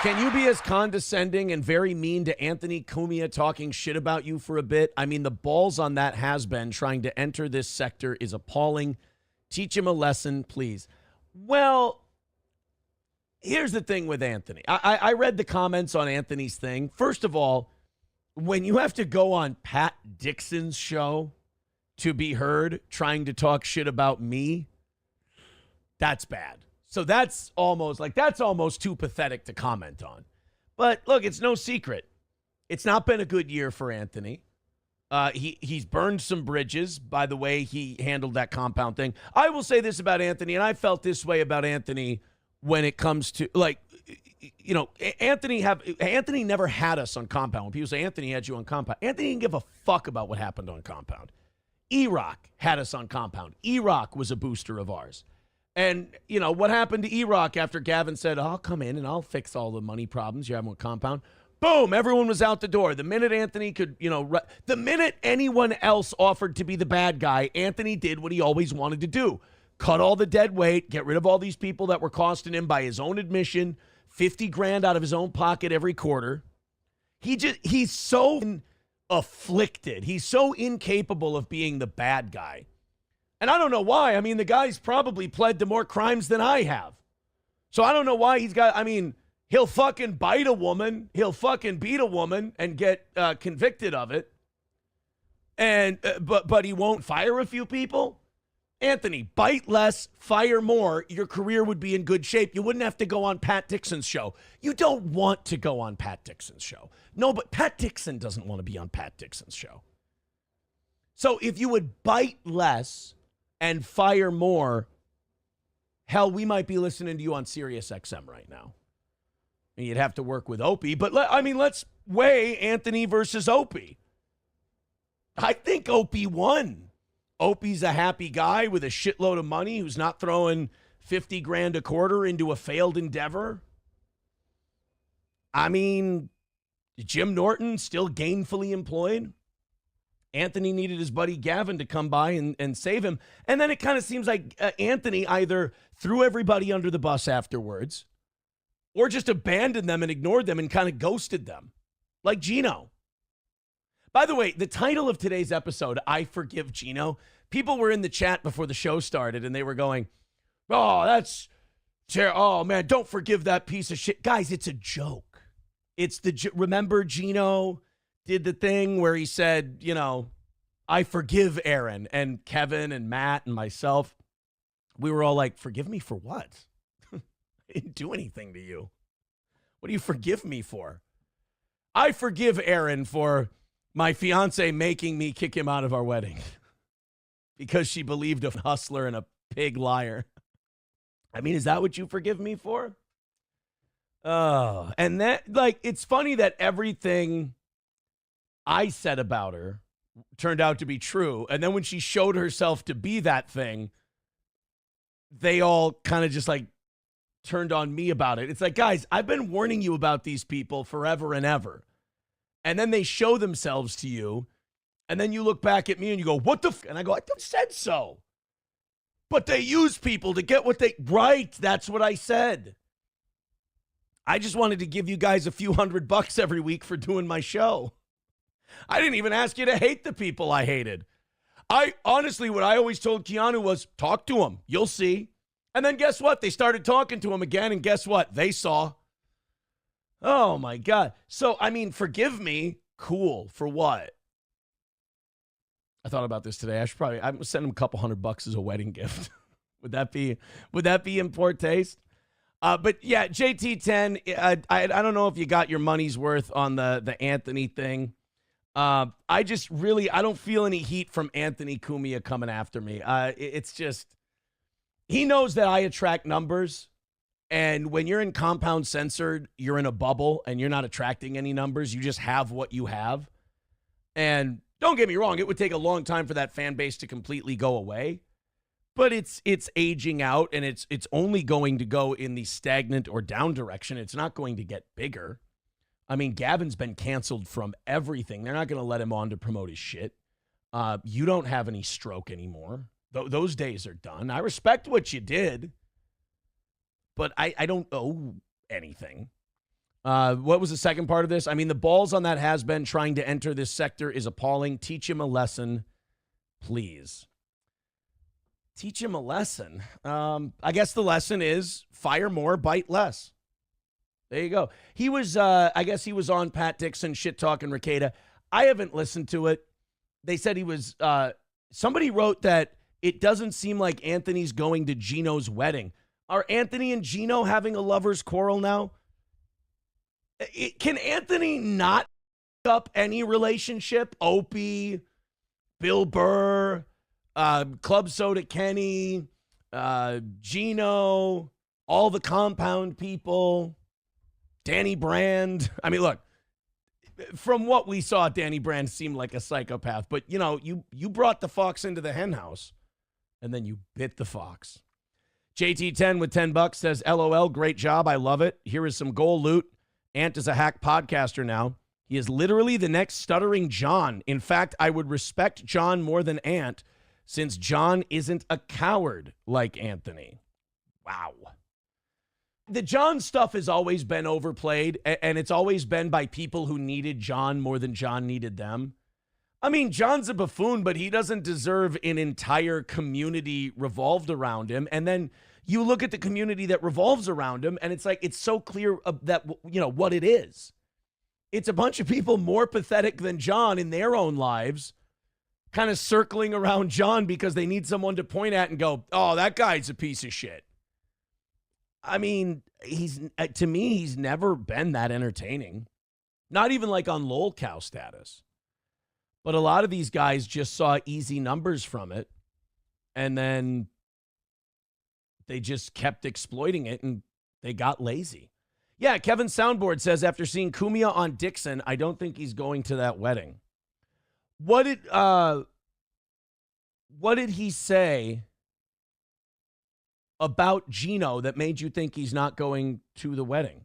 Can you be as condescending and very mean to Anthony Cumia talking shit about you for a bit? I mean, the balls on that has-been trying to enter this sector is appalling. Teach him a lesson, please. Well, here's the thing with Anthony. I read the comments on Anthony's thing. First of all, when you have to go on Pat Dixon's show to be heard trying to talk shit about me, that's bad. So that's almost too pathetic to comment on. But look, it's no secret. It's not been a good year for Anthony. He's burned some bridges by the way he handled that compound thing. I will say this about Anthony, and I felt this way about Anthony when it comes to, like, you know, Anthony never had us on compound. When people say Anthony had you on compound, Anthony didn't give a fuck about what happened on compound. E-Rock had us on compound. E-Rock was a booster of ours. And, you know, what happened to E-Rock after Gavin said, I'll come in and I'll fix all the money problems you're having with compound? Boom, everyone was out the door. The minute Anthony could, you know, the minute anyone else offered to be the bad guy, Anthony did what he always wanted to do. Cut all the dead weight, get rid of all these people that were costing him by his own admission, 50 grand out of his own pocket every quarter. He's so afflicted. He's so incapable of being the bad guy. And I don't know why. I mean, the guy's probably pled to more crimes than I have. So I don't know why he'll fucking bite a woman. He'll fucking beat a woman and get convicted of it. And but he won't fire a few people. Anthony, bite less, fire more. Your career would be in good shape. You wouldn't have to go on Pat Dixon's show. You don't want to go on Pat Dixon's show. No, but Pat Dixon doesn't want to be on Pat Dixon's show. So if you would bite less and fire more, hell, we might be listening to you on Sirius XM right now. And you'd have to work with Opie. But, let's weigh Anthony versus Opie. I think Opie won. Opie's a happy guy with a shitload of money who's not throwing 50 grand a quarter into a failed endeavor. I mean, Jim Norton still gainfully employed. Anthony needed his buddy Gavin to come by and save him. And then it kind of seems like Anthony either threw everybody under the bus afterwards or just abandoned them and ignored them and kind of ghosted them, like Gino. By the way, the title of today's episode, I Forgive Gino, people were in the chat before the show started and they were going, oh, that's terrible. Oh, man, don't forgive that piece of shit. Guys, it's a joke. Remember Gino did the thing where he said, you know, I forgive Aaron, and Kevin and Matt and myself. We were all like, forgive me for what? I didn't do anything to you. What do you forgive me for? I forgive Aaron for my fiance making me kick him out of our wedding because she believed a hustler and a pig liar. I mean, is that what you forgive me for? Oh, and that, like, it's funny that everything I said about her turned out to be true. And then when she showed herself to be that thing, they all kind of just like turned on me about it. It's like, guys, I've been warning you about these people forever and ever. And then they show themselves to you. And then you look back at me and you go, what the f-? And I go, I said so. But they use people to get what they, right. That's what I said. I just wanted to give you guys a few $100 every week for doing my show. I didn't even ask you to hate the people I hated. Honestly, what I always told Keanu was, talk to him. You'll see. And then guess what? They started talking to him again, and guess what? They saw. Oh, my God. So, I mean, forgive me. Cool. For what? I thought about this today. I'm gonna send him a couple $100 as a wedding gift. Would that be in poor taste? But yeah, JT10, I don't know if you got your money's worth on the Anthony thing. I don't feel any heat from Anthony Cumia coming after me. It's just, he knows that I attract numbers. And when you're in compound censored, you're in a bubble and you're not attracting any numbers. You just have what you have. And don't get me wrong, it would take a long time for that fan base to completely go away. But it's aging out, and it's only going to go in the stagnant or down direction. It's not going to get bigger. I mean, Gavin's been canceled from everything. They're not going to let him on to promote his shit. You don't have any stroke anymore. Those days are done. I respect what you did, but I don't owe anything. What was the second part of this? I mean, the balls on that has-been trying to enter this sector is appalling. Teach him a lesson, please. Teach him a lesson. I guess the lesson is fire more, bite less. There you go. He was, I guess he was on Pat Dixon, shit talking Rekieta. I haven't listened to it. They said he was, somebody wrote that it doesn't seem like Anthony's going to Gino's wedding. Are Anthony and Gino having a lover's quarrel now? Can Anthony not up any relationship? Opie, Bill Burr, Club Soda Kenny, Gino, all the compound people, Danny Brand. I mean, look, from what we saw, Danny Brand seemed like a psychopath. But, you know, you brought the fox into the hen house, and then you bit the fox. JT10 with $10 says, LOL, great job. I love it. Here is some goal loot. Ant is a hack podcaster now. He is literally the next stuttering John. In fact, I would respect John more than Ant since John isn't a coward like Anthony. Wow. The John stuff has always been overplayed, and it's always been by people who needed John more than John needed them. I mean, John's a buffoon, but he doesn't deserve an entire community revolved around him. And then you look at the community that revolves around him, and it's like, it's so clear that, you know, what it is. It's a bunch of people more pathetic than John in their own lives, kind of circling around John because they need someone to point at and go, oh, that guy's a piece of shit. I mean, to me, he's never been that entertaining. Not even like on lol cow status. But a lot of these guys just saw easy numbers from it, and then they just kept exploiting it, and they got lazy. Yeah, Kevin Soundboard says, after seeing Cumia on Dixon, I don't think he's going to that wedding. What did he say about Gino that made you think he's not going to the wedding?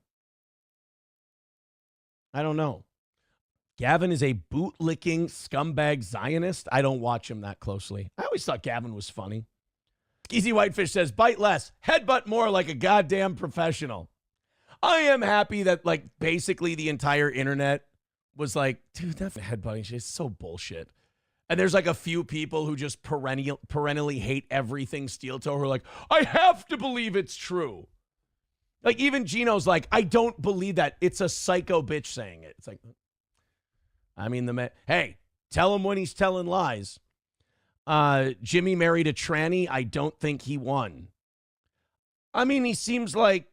I don't know. Gavin is a bootlicking scumbag Zionist. I don't watch him that closely. I always thought Gavin was funny. Easy Whitefish says, bite less, headbutt more like a goddamn professional. I am happy that, like, basically the entire internet was like, dude, that headbutting shit is so bullshit. And there's like a few people who just perennially hate everything steel toe who are like, I have to believe it's true. Like, even Gino's like, I don't believe that. It's a psycho bitch saying it. It's like, I mean, hey, tell him when he's telling lies. Jimmy married a tranny. I don't think he won. I mean, he seems like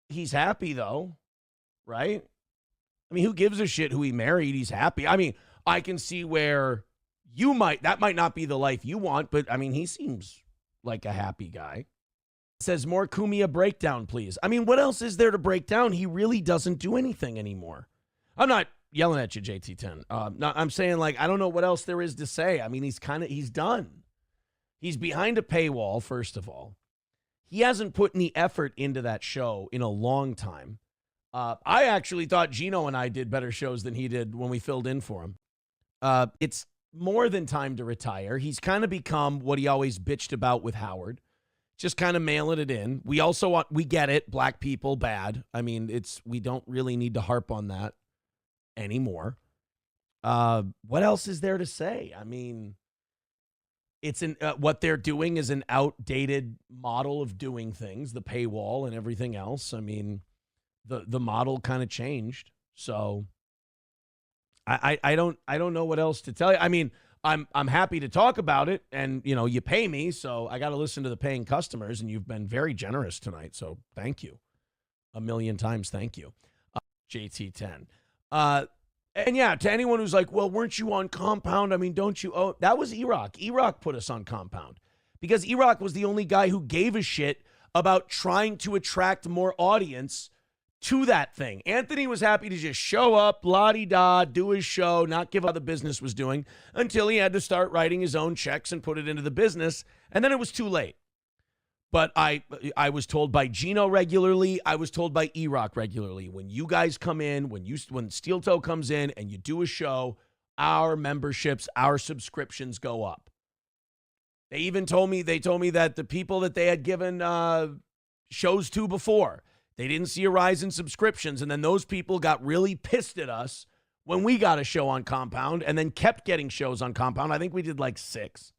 he's happy, though, right? I mean, who gives a shit who he married? He's happy. I mean, I can see where that might not be the life you want, but I mean, he seems like a happy guy. Says, more Cumia breakdown, please. I mean, what else is there to break down? He really doesn't do anything anymore. I'm not yelling at you, JT10. No, I'm saying, like, I don't know what else there is to say. I mean, he's done. He's behind a paywall, first of all. He hasn't put any effort into that show in a long time. I actually thought Gino and I did better shows than he did when we filled in for him. It's more than time to retire. He's kind of become what he always bitched about with Howard. Just kind of mailing it in. We get it. Black people, bad. I mean, we don't really need to harp on that anymore. What else is there to say? I mean, it's what they're doing is an outdated model of doing things, the paywall and everything else. I mean, the model kind of changed. So I don't know what else to tell you. I mean, I'm happy to talk about it, and you know, you pay me, so I got to listen to the paying customers, and you've been very generous tonight. So thank you. A million times thank you. JT10. And yeah, to anyone who's like, well, weren't you on Compound? I mean, don't you? Oh, that was E-Rock. E-Rock put us on Compound because E-Rock was the only guy who gave a shit about trying to attract more audience to that thing. Anthony was happy to just show up, la-di-da, do his show, not give up the business was doing until he had to start writing his own checks and put it into the business. And then it was too late. But I was told by Gino regularly. I was told by E-Rock regularly. When you guys come in, when Steel Toe comes in and you do a show, our memberships, our subscriptions go up. They even told me that the people that they had given shows to before, They didn't see a rise in subscriptions, and then those people got really pissed at us when we got a show on Compound and then kept getting shows on Compound. I think we did like 6.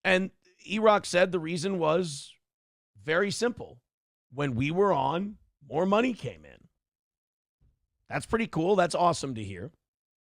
And E-Rock said the reason was very simple. When we were on, more money came in. That's pretty cool. That's awesome to hear.